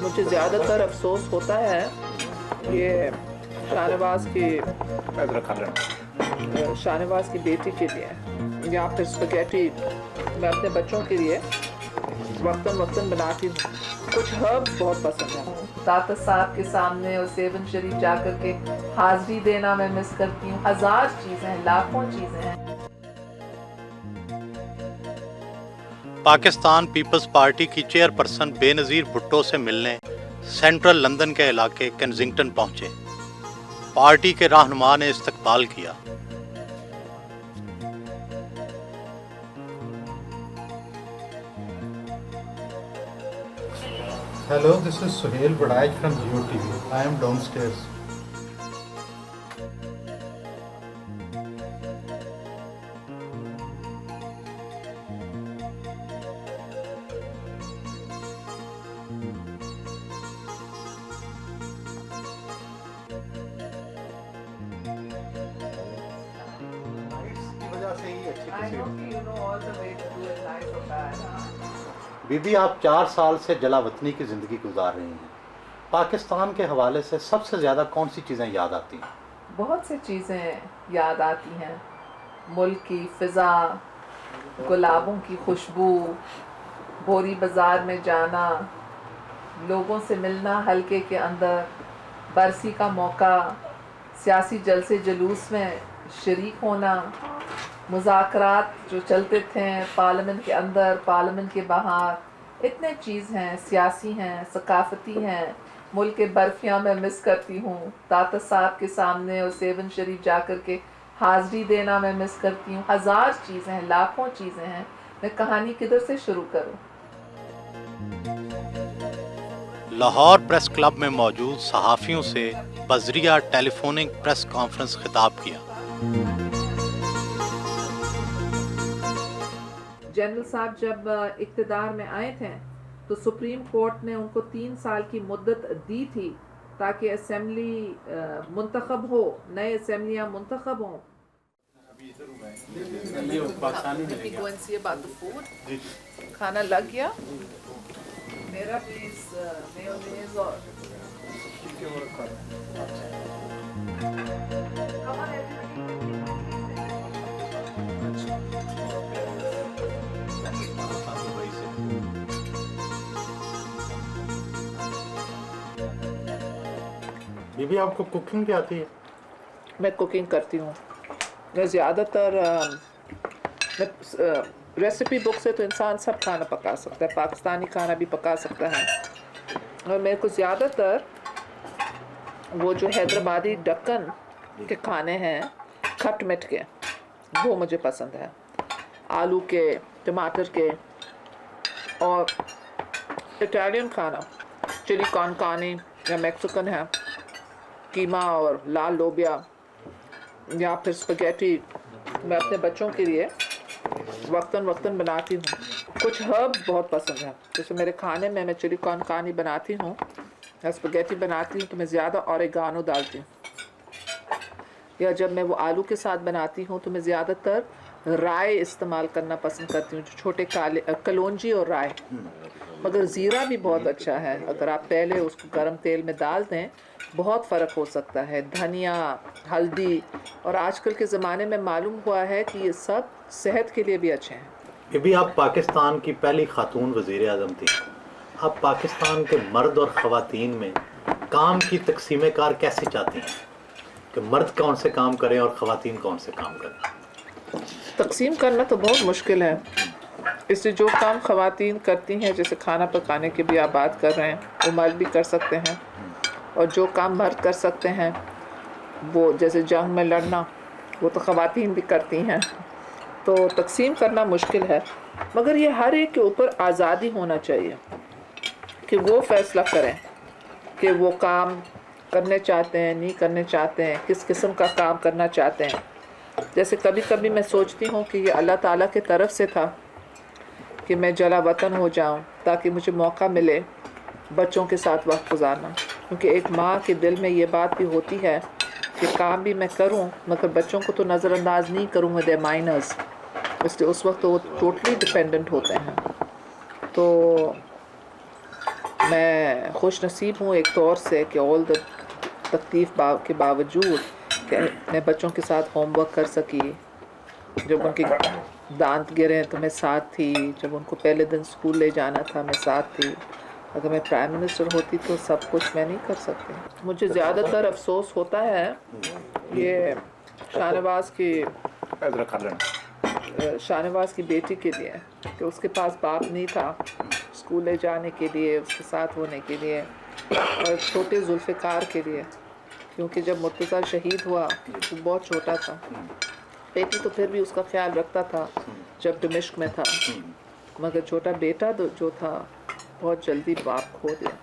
मुझे ज़्यादातर अफसोस होता है ये शाहनवाज की बेटी के लिए या फिर स्पगेटी मैं अपने बच्चों के लिए वक्तन बनाती हूँ। कुछ हर्ब्स बहुत पसंद है। दाता साहब के सामने और सेवन शरीफ जाकर के हाजिरी देना मैं मिस करती हूँ। हजार चीज़ें हैं, लाखों चीज़ें हैं। पाकिस्तान पीपल्स पार्टी की चेयरपर्सन बेनज़ीर भुट्टो से मिलने सेंट्रल लंदन के इलाके केंसिंगटन पहुंचे। पार्टी के रहनुमा ने इस्तकबाल किया। Hello, this is Suhail Badaj from GeoTV. I am downstairs. बीबी, आप 4 साल से जलावतनी की ज़िंदगी गुजार रही हैं। पाकिस्तान के हवाले से सबसे ज़्यादा कौन सी चीज़ें याद आती हैं? बहुत सी चीज़ें याद आती हैं। मुल्क की फ़िज़ा, गुलाबों की खुशबू, बोरी बाज़ार में जाना, लोगों से मिलना हल्के के अंदर, बरसी का मौका, सियासी जलसे जुलूस में शरीक होना, मुज़ाकरात जो चलते थे पार्लियामेंट के अंदर, पार्लियामेंट के बाहर, इतने चीज़ हैं, सियासी हैं, सकाफ़ती हैं। मुल्क के बर्फियाँ मैं मिस करती हूँ। दाता साहब के सामने और सेवन शरीफ जाकर के हाजिरी देना मैं मिस करती हूँ। हजार चीज़ें हैं, लाखों चीज़ें हैं। मैं कहानी किधर से शुरू करूँ? लाहौर प्रेस क्लब में मौजूद सहाफ़ियों से बज़रिया टेलीफोनिक प्रेस कॉन्फ्रेंस खिताब किया। जनरल साहब जब इक़्तिदार में आए थे तो सुप्रीम कोर्ट ने उनको 3 साल की मुद्दत दी थी ताकि असेंबली मुंतखब हो, नए असेंबलियाँ मुंतखब हों। खाना लग गया मेरा, प्लीज मेयोनेज़ और बीबी, आपको कुकिंग भी आती है? मैं कुकिंग करती हूँ। मैं ज़्यादातर रेसिपी बुक से तो इंसान सब खाना पका सकता है, पाकिस्तानी खाना भी पका सकता है। और मेरे को ज़्यादातर वो जो हैदराबादी दक्कन के खाने हैं खट मिठ के, वो मुझे पसंद है। आलू के, टमाटर के। और इटालियन खाना चिली कॉन कार्ने या मैक्सिकन है, कीमा और लाल लोबिया या फिर स्पगेटी मैं अपने बच्चों के लिए वक्तन बनाती हूँ। कुछ हर्ब्स बहुत पसंद है, जैसे मेरे खाने में मैं चिली कॉन कार्ने बनाती हूँ या स्पगेटी बनाती हूँ तो मैं ज़्यादा ऑरिगानो डालती हूँ। या जब मैं वो आलू के साथ बनाती हूँ तो मैं ज़्यादातर राई इस्तेमाल करना पसंद करती हूँ, जो छोटे काले कलौंजी और राई। मगर ज़ीरा भी बहुत अच्छा है, अगर आप पहले उसको गर्म तेल में डाल दें बहुत फ़र्क हो सकता है। धनिया, हल्दी, और आजकल के ज़माने में मालूम हुआ है कि ये सब सेहत के लिए भी अच्छे हैं। ये भी आप पाकिस्तान की पहली खातून वज़ीर आज़म थी। आप पाकिस्तान के मर्द और ख़वातीन में काम की तकसीम कार कैसे चाहती हैं कि मर्द कौन से काम करें और ख़वातीन कौन से काम करें? तकसीम करना तो बहुत मुश्किल है। इससे जो काम ख़वातीन करती हैं, जैसे खाना पकाने की भी आप बात कर रहे हैं, वो मर्द भी कर सकते हैं। और जो काम मर्द कर सकते हैं वो जैसे जंग में लड़ना, वो तो ख़वातीन भी करती हैं। तो तकसीम करना मुश्किल है, मगर ये हर एक के ऊपर आज़ादी होना चाहिए कि वो फ़ैसला करें कि वो काम करने चाहते हैं, नहीं करने चाहते हैं, किस किस्म का काम करना चाहते हैं। जैसे कभी कभी मैं सोचती हूँ कि ये अल्लाह ताला की तरफ से था कि मैं जला वतन हो जाऊँ ताकि मुझे मौका मिले बच्चों के साथ वक्त गुजारना। क्योंकि एक माँ के दिल में ये बात भी होती है कि काम भी मैं करूँ मगर बच्चों को तो नज़रअंदाज नहीं करूँ, दे माइनर्स, इसलिए उस वक्त तो वो टोटली डिपेंडेंट होते हैं। तो मैं खुश नसीब हूँ एक तौर से कि ऑल द तकलीफ के बावजूद कि मैं बच्चों के साथ होमवर्क कर सकी। जब उनके दांत गिरे तो मैं साथ थी, जब उनको पहले दिन स्कूल ले जाना था मैं साथ थी। अगर मैं प्राइम मिनिस्टर होती तो सब कुछ मैं नहीं कर सकती। मुझे ज़्यादातर अफसोस होता है ये शाहनवाज की बेटी के लिए कि उसके पास बाप नहीं था स्कूल ले जाने के लिए, उसके साथ होने के लिए, और छोटे जुल्फ़िकार के लिए, क्योंकि जब मुर्तज़ा शहीद हुआ तो बहुत छोटा था। बेटी तो फिर भी उसका ख्याल रखता था जब दमिश्क में था, मगर छोटा बेटा जो था बहुत जल्दी बाप खो दिया।